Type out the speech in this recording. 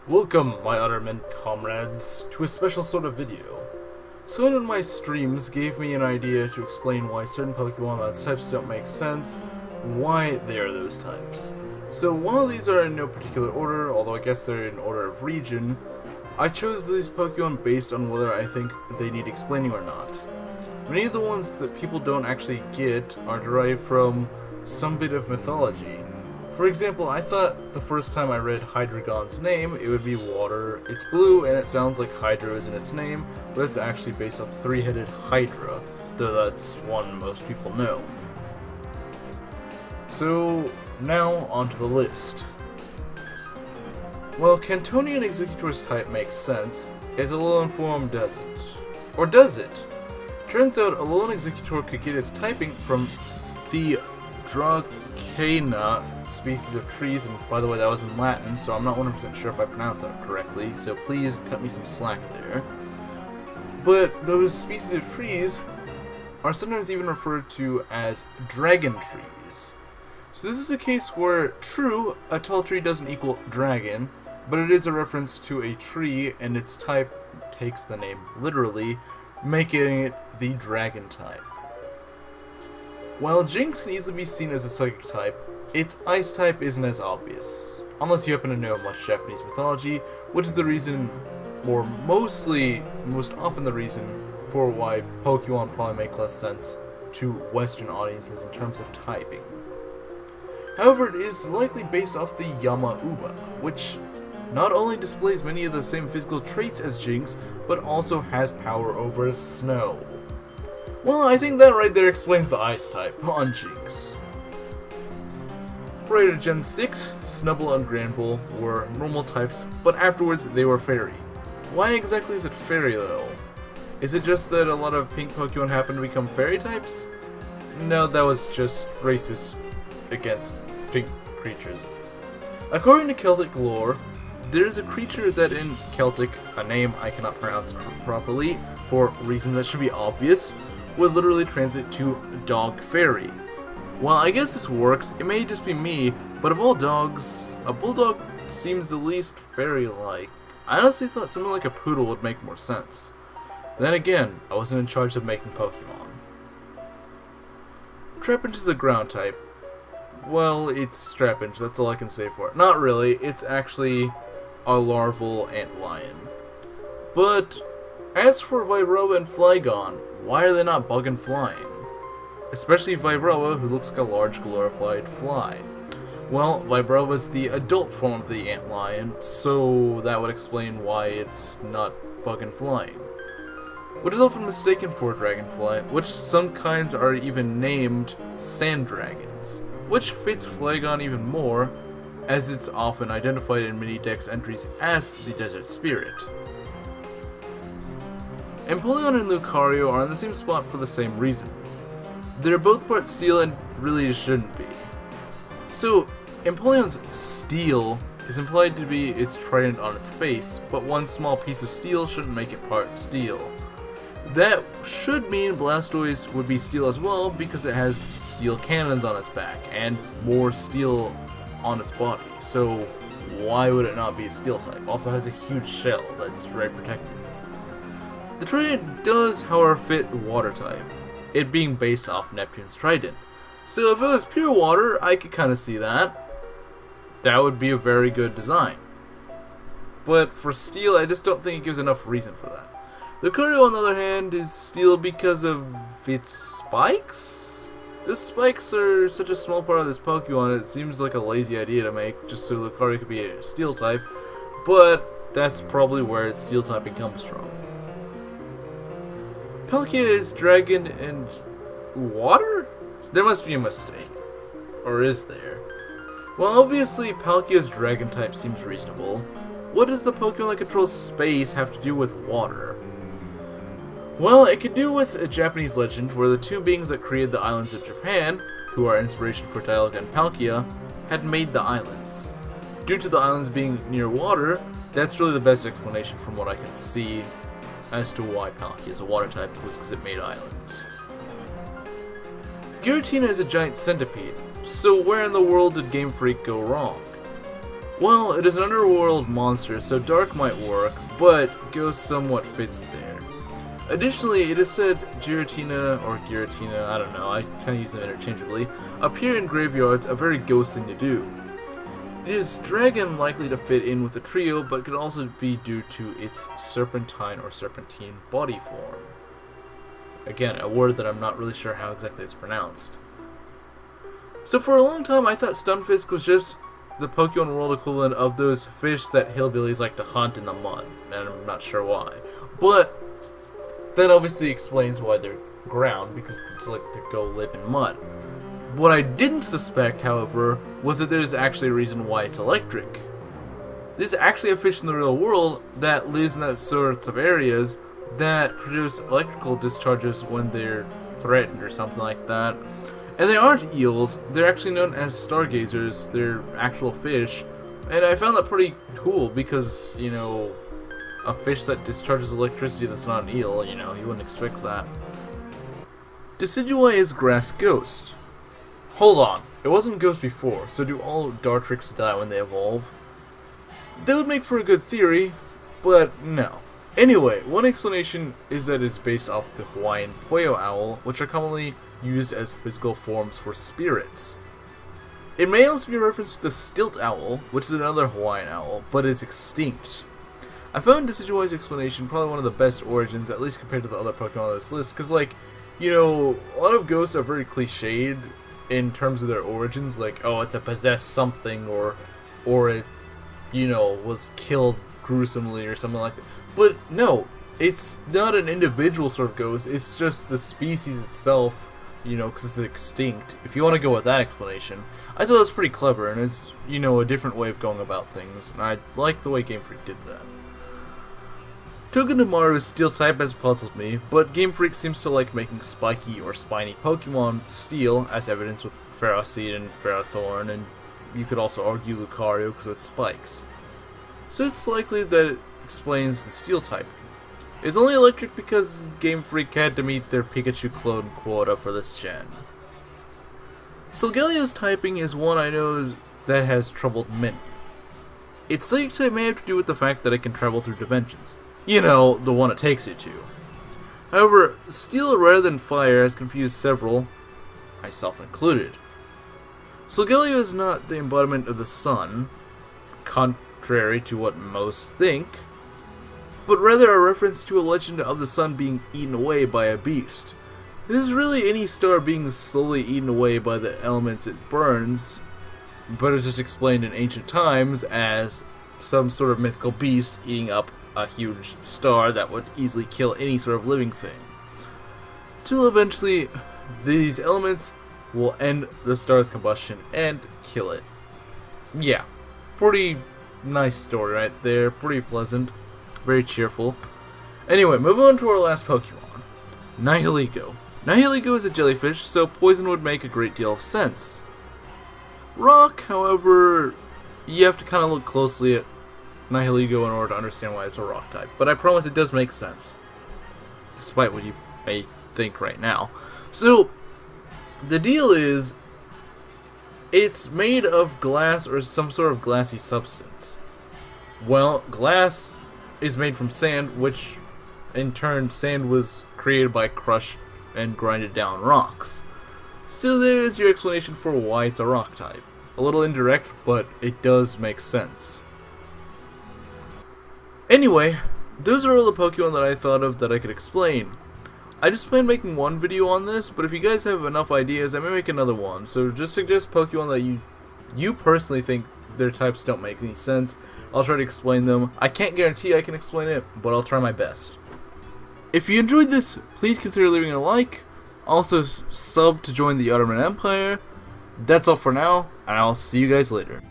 Welcome, my Utterment comrades, to a special sort of video. Someone in my streams gave me an idea to explain why certain Pokemon as types don't make sense, why they are those types. So while these are in no particular order, although I guess they're in order of region, I chose these Pokemon based on whether I think they need explaining or not. Many of the ones that people don't actually get are derived from some bit of mythology. For example, I thought the first time I read Hydreigon's name, it would be water. It's blue, and it sounds like Hydro is in its name, but it's actually based on three-headed Hydra, though that's one most people know. So, now onto the list. Well, Cantonian Executor's type makes sense, as Alolan form doesn't. Or does it? Turns out Alolan Executor could get its typing from the Dracana species of trees, and by the way, that was in Latin, so I'm not 100% sure if I pronounced that correctly, so please cut me some slack there. But those species of trees are sometimes even referred to as dragon trees. So this is a case where, true, a tall tree doesn't equal dragon, but it is a reference to a tree, and its type takes the name literally, making it the dragon type. While Jynx can easily be seen as a psychic type, its ice type isn't as obvious, unless you happen to know much Japanese mythology, which is the reason, or most often the reason, for why Pokemon probably make less sense to Western audiences in terms of typing. However, it is likely based off the Yama-Uba, which not only displays many of the same physical traits as Jynx, but also has power over snow. Well, I think that right there explains the ice type on Jynx. Prior to Gen 6, Snubbull and Granbull were normal types, but afterwards they were fairy. Why exactly is it fairy though? Is it just that a lot of pink Pokemon happen to become fairy types? No, that was just racist against pink creatures. According to Celtic lore, there is a creature that in Celtic, a name I cannot pronounce properly for reasons that should be obvious, would literally translate to dog fairy. Well, I guess this works. It may just be me, but of all dogs, a bulldog seems the least fairy-like. I honestly thought something like a poodle would make more sense. Then again, I wasn't in charge of making Pokemon. Trapinch is a ground type. Well, it's Trapinch, that's all I can say for it. Not really, it's actually a larval antlion. But as for Vibrava and Flygon, why are they not bug and flying? Especially Vibrava, who looks like a large glorified fly. Well, Vibrava is the adult form of the antlion, so that would explain why it's not bug and flying. What is often mistaken for dragonfly, which some kinds are even named sand dragons, which fits Flygon even more, as it's often identified in many dex entries as the desert spirit. Empoleon and Lucario are in the same spot for the same reason. They're both part steel and really shouldn't be. So, Empoleon's steel is implied to be its trident on its face, but one small piece of steel shouldn't make it part steel. That should mean Blastoise would be steel as well, because it has steel cannons on its back, and more steel on its body, so why would it not be a steel type? Also has a huge shell that's very protective. The trident does, however, fit water type, it being based off Neptune's trident. So if it was pure water, I could kind of see that. That would be a very good design. But for steel, I just don't think it gives enough reason for that. Lucario, on the other hand, is steel because of its spikes? The spikes are such a small part of this Pokemon, it seems like a lazy idea to make, just so Lucario could be a steel type, but that's probably where its steel typing comes from. Palkia is dragon and water? There must be a mistake. Or is there? Well, obviously Palkia's dragon type seems reasonable. What does the Pokemon that controls space have to do with water? Well, it could do with a Japanese legend where the two beings that created the islands of Japan, who are inspiration for Dialga and Palkia, had made the islands. Due to the islands being near water, that's really the best explanation from what I can see as to why Palkia is a water type, was because it made islands. Giratina is a giant centipede, so where in the world did Game Freak go wrong? Well, it is an underworld monster, so dark might work, but ghost somewhat fits there. Additionally, it is said Giratina, or Giratina, I don't know, I kind of use them interchangeably, appear in graveyards, a very ghost thing to do. It is dragon likely to fit in with the trio, but could also be due to its serpentine or serpentine body form. Again, a word that I'm not really sure how exactly it's pronounced. So for a long time I thought Stunfisk was just the Pokemon World equivalent of those fish that hillbillies like to hunt in the mud, and I'm not sure why. But that obviously explains why they're ground, because it's like to go live in mud. What I didn't suspect, however, was that there's actually a reason why it's electric. There's actually a fish in the real world that lives in that sorts of areas that produce electrical discharges when they're threatened or something like that. And they aren't eels, they're actually known as stargazers, they're actual fish. And I found that pretty cool because, you know, a fish that discharges electricity that's not an eel, you know, you wouldn't expect that. Decidueye is grass ghost. Hold on, it wasn't ghost before, so do all Dartrix die when they evolve? That would make for a good theory, but no. Anyway, one explanation is that it's based off the Hawaiian Pueo owl, which are commonly used as physical forms for spirits. It may also be a reference to the stilt owl, which is another Hawaiian owl, but it's extinct. I found Decidueye's explanation probably one of the best origins, at least compared to the other Pokemon on this list, because, like, you know, a lot of ghosts are very cliched in terms of their origins, like, oh, it's a possessed something, or it, you know, was killed gruesomely or something like that. But no, it's not an individual sort of ghost, it's just the species itself, you know, because it's extinct. If you want to go with that explanation, I thought that was pretty clever, and it's, you know, a different way of going about things, and I like the way Game Freak did that. Togedemaru's steel type has puzzled me, but Game Freak seems to like making spiky or spiny Pokemon steel, as evidenced with Ferroseed and Ferrothorn, and you could also argue Lucario because of its spikes. So it's likely that it explains the steel type. It's only electric because Game Freak had to meet their Pikachu clone quota for this gen. Solgalio's typing is one I know that has troubled many. Its psychic type may have to do with the fact that it can travel through dimensions. You know, the one it takes you to. However, steel rather than fire has confused several, myself included. Solgaleo is not the embodiment of the sun, contrary to what most think, but rather a reference to a legend of the sun being eaten away by a beast. This is really any star being slowly eaten away by the elements it burns, but it's just explained in ancient times as some sort of mythical beast eating up a huge star that would easily kill any sort of living thing. Till eventually, these elements will end the star's combustion and kill it. Yeah, pretty nice story right there, pretty pleasant, very cheerful. Anyway, moving on to our last Pokemon, Nihilego. Nihilego is a jellyfish, so poison would make a great deal of sense. Rock, however, you have to kind of look closely at Nihilego in order to understand why it's a rock type, but I promise it does make sense, despite what you may think right now. So, the deal is, it's made of glass or some sort of glassy substance. Well, glass is made from sand, which in turn sand was created by crushed and grinded down rocks. So there's your explanation for why it's a rock type. A little indirect, but it does make sense. Anyway, those are all the Pokemon that I thought of that I could explain. I just planned making one video on this, but if you guys have enough ideas, I may make another one. So just suggest Pokemon that you personally think their types don't make any sense. I'll try to explain them. I can't guarantee I can explain it, but I'll try my best. If you enjoyed this, please consider leaving a like. Also, sub to join the Ottoman Empire. That's all for now, and I'll see you guys later.